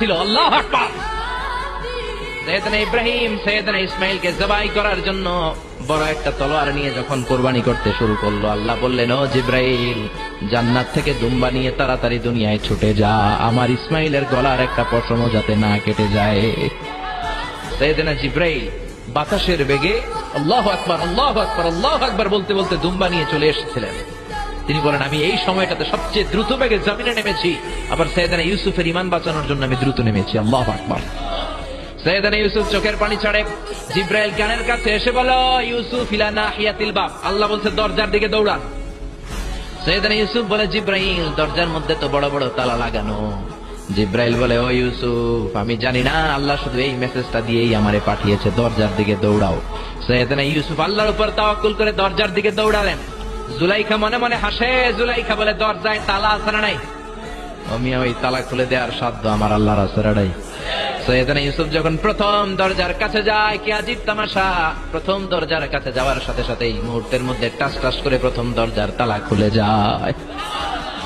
ছিল। আল্লাহু আকবার। সৈয়দনা ইব্রাহিম সৈয়দনা ইসমাইলকে জবাই করার জন্য বড় একটা তলোয়ার নিয়ে যখন কুরবানি করতে শুরু করলো, আল্লাহ বললেন, ও জিব্রাইল, জান্নাত থেকে দুম্বা নিয়ে তাড়াতাড়ি দুনিয়ায় ছুটে যা, আমার ইসমাইলের গলার একটা পশমও যাতে না কেটে যায়। সৈয়দনা জিব্রাইল বাতাসের বেগে আল্লাহু আকবার আল্লাহু আকবার আল্লাহু আকবার বলতে বলতে দুম্বা নিয়ে চলে এসেছিলেন। তিনি বলেন, আমি এই সময়টাতে সবচেয়ে দ্রুত বেগে জমিনে নেমেছি, আবার সৈয়দনা ইউসুফের ঈমান বাঁচানোর জন্য আমি দ্রুত নেমেছি। আল্লাহু আকবার। সৈয়দনা ইউসুফ চোখের পানি ছাড়ে, জিব্রাইল কানের কাছে এসে বলো, ইউসুফ ইলা নাহিয়াতিল বাব, আল্লাহ বলছে দরজার দিকে দৌড়ান। সৈয়দনা ইউসুফ বলে, জিব্রাইল, দরজার মধ্যে তো বড় বড় তালা লাগানো। জিব্রাইল বলে, ও ইউসুফ, আমি জানি না, আল্লাহ শুধু এই মেসেজটা দিয়েই আমারে পাঠিয়েছে, দরজার দিকে দৌড়াও। সৈয়দনা ইউসুফ আল্লাহর উপর তাওয়াক্কুল করে দরজার দিকে দৌড়ালেন। জুলাইখা মনে মনে হাসে। জুলাইখা বলে, দরজায় তালা আছে না নাই? আমি ওই তালা খুলে দেওয়ার সাধ্য আমার আল্লাহর আছে না নাই? সৈয়দনা ইউসুফ যখন প্রথম দরজার কাছে যায়, কি আজীব তামাশা, প্রথম দরজার কাছে যাওয়ার সাথে সাথে এই মুহূর্তের মধ্যে টাস টাস করে প্রথম দরজার তালা খুলে যায়।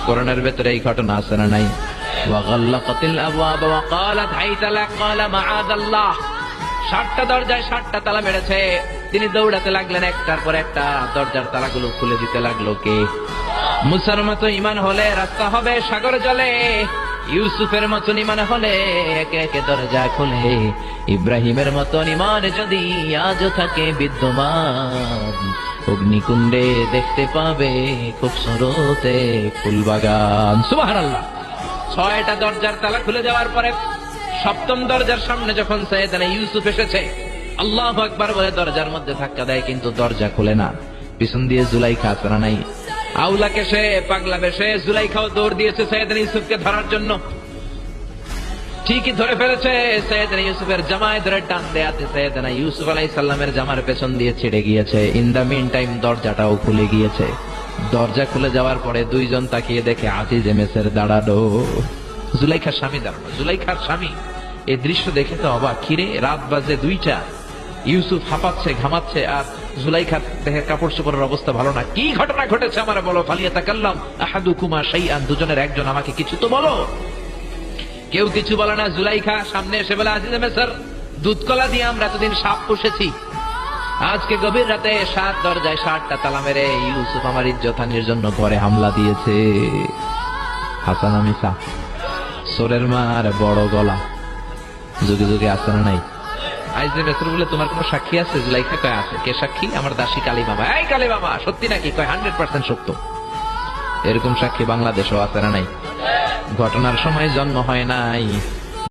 কোরআনের ভেতরে এই ঘটনা আছে না নাই? ওয়াগাল্লাকাতিল আবওয়াব ওয়া ক্বালাত হাইতা লাক ক্বালা মাআযাল্লাহ। 7টা দরজায় 7টা তালা মেরেছে। তিনি দৌড়াতে লাগলেন, একটার পর একটা দরজার তালাগুলো খুলে দিতে লাগলো কে? মুসার মতো ঈমান হলে রাস্তা হবে সাগর জলে, ইউসুফের মতন ঈমান হলে একে একে দরজা খুলে, ইব্রাহিমের মতন ঈমান যদি আজও থাকে বিদ্যমান, অগ্নিকুণ্ডে দেখতে পাবে খুবসুরতে ফুলবাগান। সুবহানাল্লাহ। 6টা দরজার তালা খুলে যাওয়ার পরে 7ম দরজার সামনে যখন সৈয়দনা ইউসুফ এসেছে, আল্লাহু আকবার বলে দরজার মধ্যে ধাক্কা দেয়, কিন্তু দরজা খুলে না। পিছন দিয়ে জুলাইখা আছে না নাই? আউলা কেশে পাগলা বেশে জুলাইখাও দৌড় দিয়েছে সৈয়দনা ইউসুফকে ধরার জন্য। ঠিকই ধরে ফেলেছে। সৈয়দনা ইউসুফের জামায় ধরে টান দেয়াতে সৈয়দনা ইউসুফ আলাইহিস সালামের জামার পেছন দিয়ে ছিঁড়ে গিয়েছে। ইন দা মিন টাইম দরজাটাও খুলে গিয়েছে। দরজা খুলে যাওয়ার পরে দুইজন তাকিয়ে দেখে আজিজে মেসের দাঁড়ানো, জুলাইখার স্বামী দাঁড়ানো। জুলাইখার স্বামী এই দৃশ্য দেখে তো অবাক। খিরে, রাত বাজে 2টা, ইউসুফ হাঁপাচ্ছে ঘামাচ্ছে, আর জুলাইখার দেহের কাপড় চোপড়ের অবস্থা ভালো না। কি ঘটনা ঘটেছে আমার বলো। ফালিয়াতাকাল্লাম আহাদুকুমা শাইআন, দুজনের একজন আমাকে কিছু তো বলো। কেউ কিছু বলে না। জুলাইখা সামনে এসে বলে, আজিজে মেসর, দুধকলা দিয়ে আমরা এতদিন সাপ পুষেছি, আজকে গভীর রাতে 7 দরজায় 7টা তালা মেরে ইউসুফ আমার ইজ্জতহানির জন্য ঘরে হামলা দিয়েছে। হাসান আমিসা, সোরের মার বড় গলা, যুগে যুগে আছে না নাই? আইজে মেসর বলে, তোমার কোন সাক্ষী আছে? জুলাইখা কয়, আছে। কে সাক্ষী? আমার দাসী কালী মামা। এই কালী মামা, সত্যি নাকি? কয় 100% সত্য। এরকম সাক্ষী বাংলাদেশও আছে না নাই? ঘটনার সময় জন্ম হয় নাই।